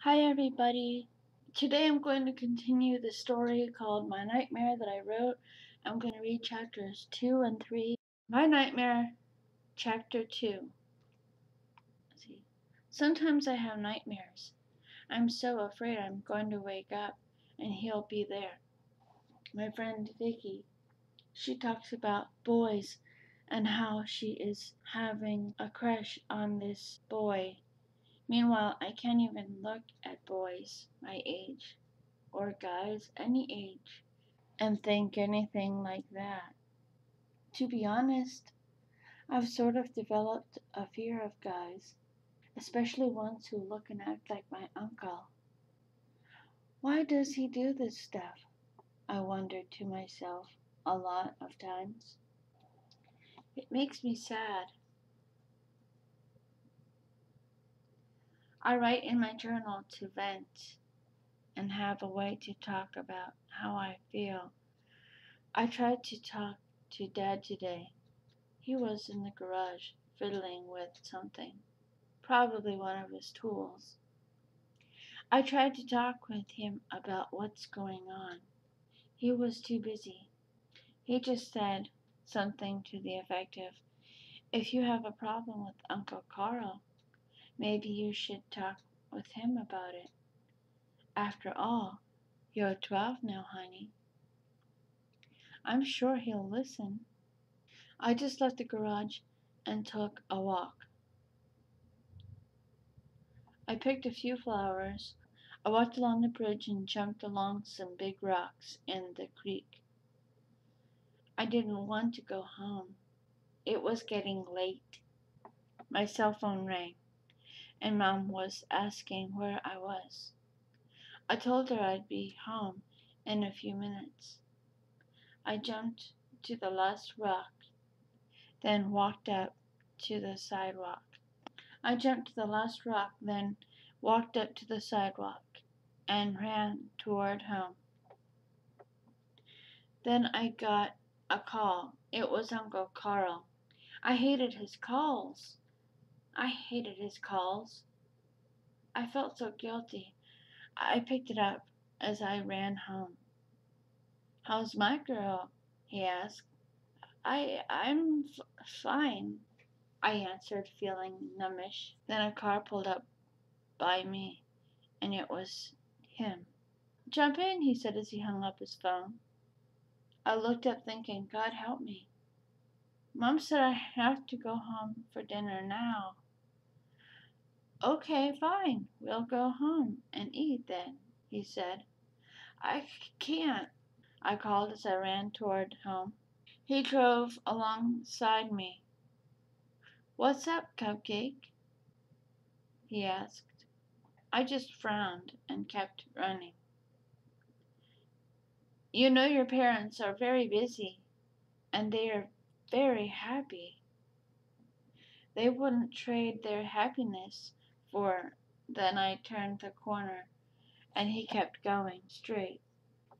Hi everybody. Today I'm going to continue the story called My Nightmare that I wrote. I'm going to read chapters 2 and 3. My Nightmare, chapter 2. Let's see. Sometimes I have nightmares. I'm so afraid I'm going to wake up and he'll be there. My friend Vicky, she talks about boys and how she is having a crush on this boy. Meanwhile, I can't even look at boys my age, or guys any age, and think anything like that. To be honest, I've sort of developed a fear of guys, especially ones who look and act like my uncle. Why does he do this stuff? I wondered to myself a lot of times. It makes me sad. I write in my journal to vent and have a way to talk about how I feel. I tried to talk to Dad today. He was in the garage fiddling with something, probably one of his tools. I tried to talk with him about what's going on. He was too busy. He just said something to the effect of, "If you have a problem with Uncle Carl, maybe you should talk with him about it. After all, you're 12 now, honey. I'm sure he'll listen." I just left the garage and took a walk. I picked a few flowers. I walked along the bridge and jumped along some big rocks in the creek. I didn't want to go home. It was getting late. My cell phone rang, and Mom was asking where I was. I told her I'd be home in a few minutes. I jumped to the last rock, then walked up to the sidewalk. I jumped to the last rock, then walked up to the sidewalk and ran toward home. Then I got a call. It was Uncle Carl. I hated his calls. I hated his calls. I felt so guilty. I picked it up as I ran home. "How's my girl?" he asked. I'm fine," I answered, feeling numbish. Then a car pulled up by me, and it was him. "Jump in," he said as he hung up his phone. I looked up thinking, God help me. Mom said I have to go home for dinner now. "Okay, fine. We'll go home and eat then," he said. "I can't," I called as I ran toward home. He drove alongside me. "What's up, Cupcake?" he asked. I just frowned and kept running. "You know your parents are very busy, and they are very happy. They wouldn't trade their happiness for." Then I turned the corner, and he kept going straight.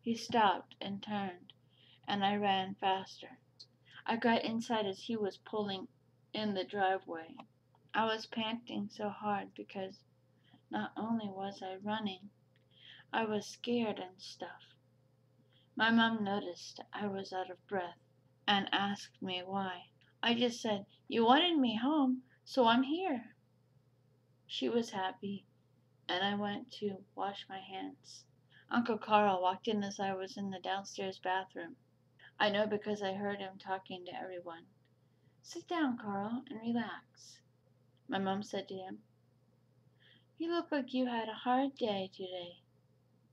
He stopped and turned, and I ran faster. I got inside as he was pulling in the driveway. I was panting so hard because not only was I running, I was scared and stuff. My mom noticed I was out of breath and asked me why. I just said, "You wanted me home, so I'm here." She was happy, and I went to wash my hands. Uncle Carl walked in as I was in the downstairs bathroom. I know because I heard him talking to everyone. "Sit down, Carl, and relax," my mom said to him. "You look like you had a hard day today."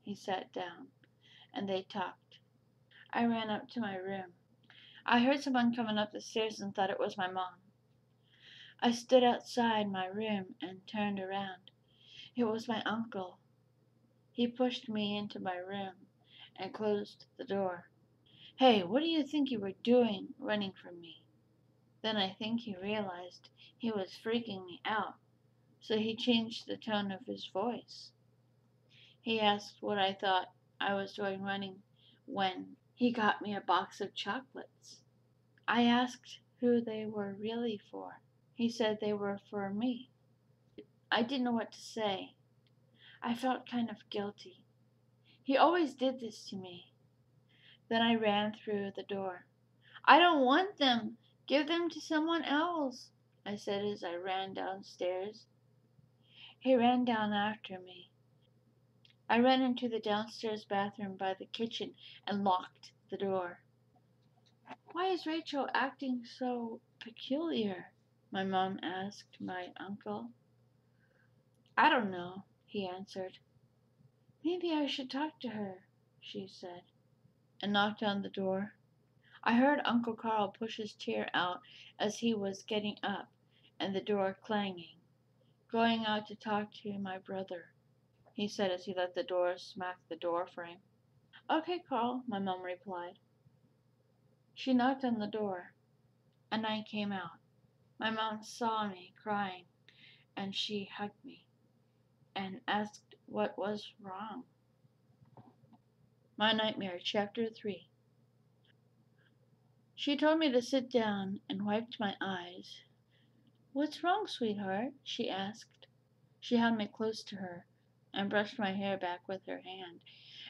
He sat down, and they talked. I ran up to my room. I heard someone coming up the stairs and thought it was my mom. I stood outside my room and turned around. It was my uncle. He pushed me into my room and closed the door. "Hey, what do you think you were doing running from me?" Then I think he realized he was freaking me out, so he changed the tone of his voice. He asked what I thought I was doing running when he got me a box of chocolates. I asked who they were really for. He said they were for me. I didn't know what to say. I felt kind of guilty. He always did this to me. Then I ran through the door. I don't want them. Give them to someone else, I said as I ran downstairs. He ran down after me. I ran into the downstairs bathroom by the kitchen and locked the door. Why is Rachel acting so peculiar? My mom asked my uncle. I don't know, he answered. Maybe I should talk to her, she said, and knocked on the door. I heard Uncle Carl push his chair out as he was getting up, and the door clanging. Going out to talk to my brother, he said as he let the door smack the door frame. Okay, Carl, my mom replied. She knocked on the door, and I came out. My mom saw me crying, and she hugged me and asked what was wrong. My Nightmare, Chapter 3. She told me to sit down and wiped my eyes. What's wrong, sweetheart? She asked. She held me close to her and brushed my hair back with her hand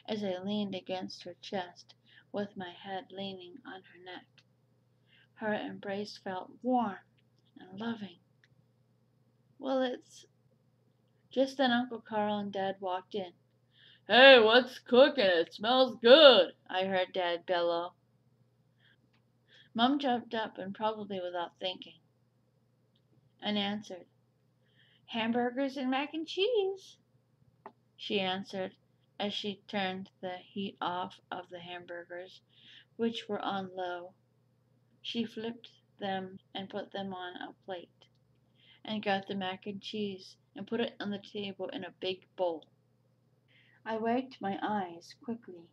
as I leaned against her chest with my head leaning on her neck. Her embrace felt warm and loving. Well, it's... Just then Uncle Carl and Dad walked in. Hey, what's cooking? It smells good, I heard Dad bellow. Mom jumped up and probably without thinking, and answered, Hamburgers and mac and cheese, she answered as she turned the heat off of the hamburgers, which were on low. She flipped them and put them on a plate, and got the mac and cheese and put it on the table in a big bowl. I wiped my eyes quickly.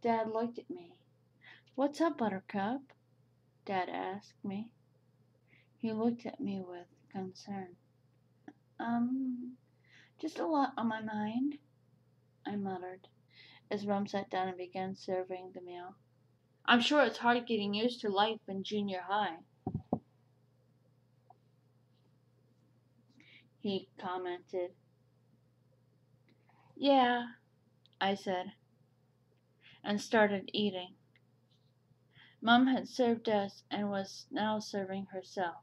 Dad looked at me. What's up, Buttercup? Dad asked me. He looked at me with concern. Just a lot on my mind, I muttered, as Mom sat down and began serving the meal. I'm sure it's hard getting used to life in junior high, he commented. Yeah, I said, and started eating. Mom had served us and was now serving herself.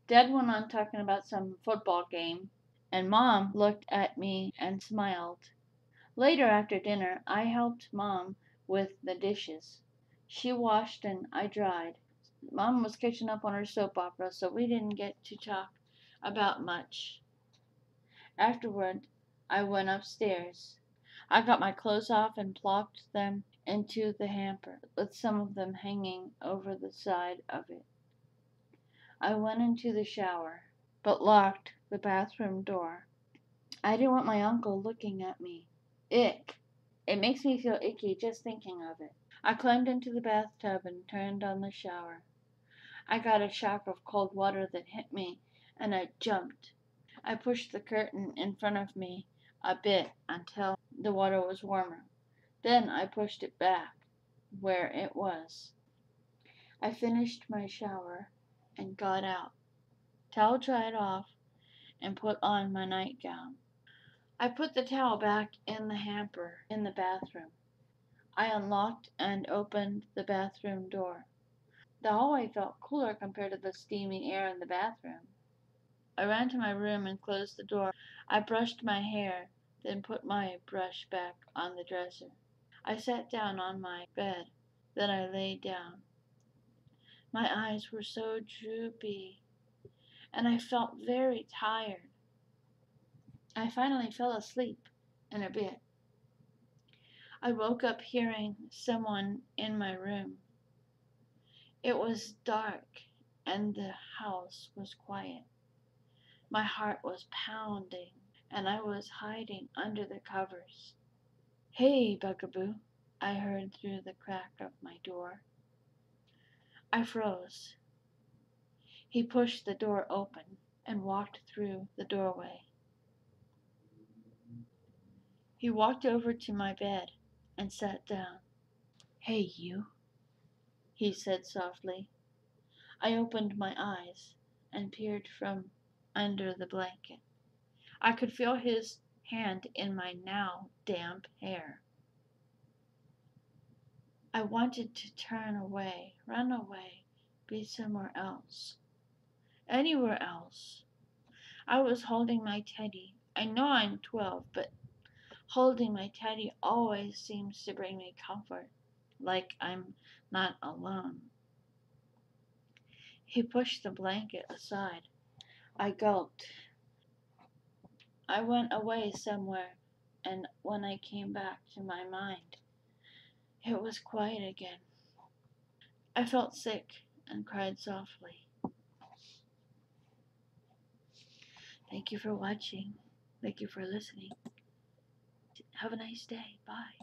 Dad went on talking about some football game, and Mom looked at me and smiled. Later after dinner, I helped Mom with the dishes. She washed and I dried. Mom was catching up on her soap opera, so we didn't get to talk about much. Afterward, I went upstairs. I got my clothes off and plopped them into the hamper, with some of them hanging over the side of it. I went into the shower, but locked the bathroom door. I didn't want my uncle looking at me. Ick. It makes me feel icky just thinking of it. I climbed into the bathtub and turned on the shower. I got a shock of cold water that hit me, and I jumped. I pushed the curtain in front of me a bit until the water was warmer. Then I pushed it back where it was. I finished my shower and got out. Towel dried off and put on my nightgown. I put the towel back in the hamper in the bathroom. I unlocked and opened the bathroom door. The hallway felt cooler compared to the steamy air in the bathroom. I ran to my room and closed the door. I brushed my hair, then put my brush back on the dresser. I sat down on my bed. Then I lay down. My eyes were so droopy, and I felt very tired. I finally fell asleep in a bit. I woke up hearing someone in my room. It was dark, and the house was quiet. My heart was pounding, and I was hiding under the covers. Hey, Bugaboo, I heard through the crack of my door. I froze. He pushed the door open and walked through the doorway. He walked over to my bed and sat down. Hey, you, he said softly. I opened my eyes and peered from under the blanket. I could feel his hand in my now damp hair. I wanted to turn away, run away, be somewhere else. Anywhere else. I was holding my teddy. I know I'm 12, but holding my teddy always seems to bring me comfort, like I'm not alone. He pushed the blanket aside. I gulped. I went away somewhere, and when I came back to my mind, it was quiet again. I felt sick and cried softly. Thank you for watching. Thank you for listening. Have a nice day. Bye.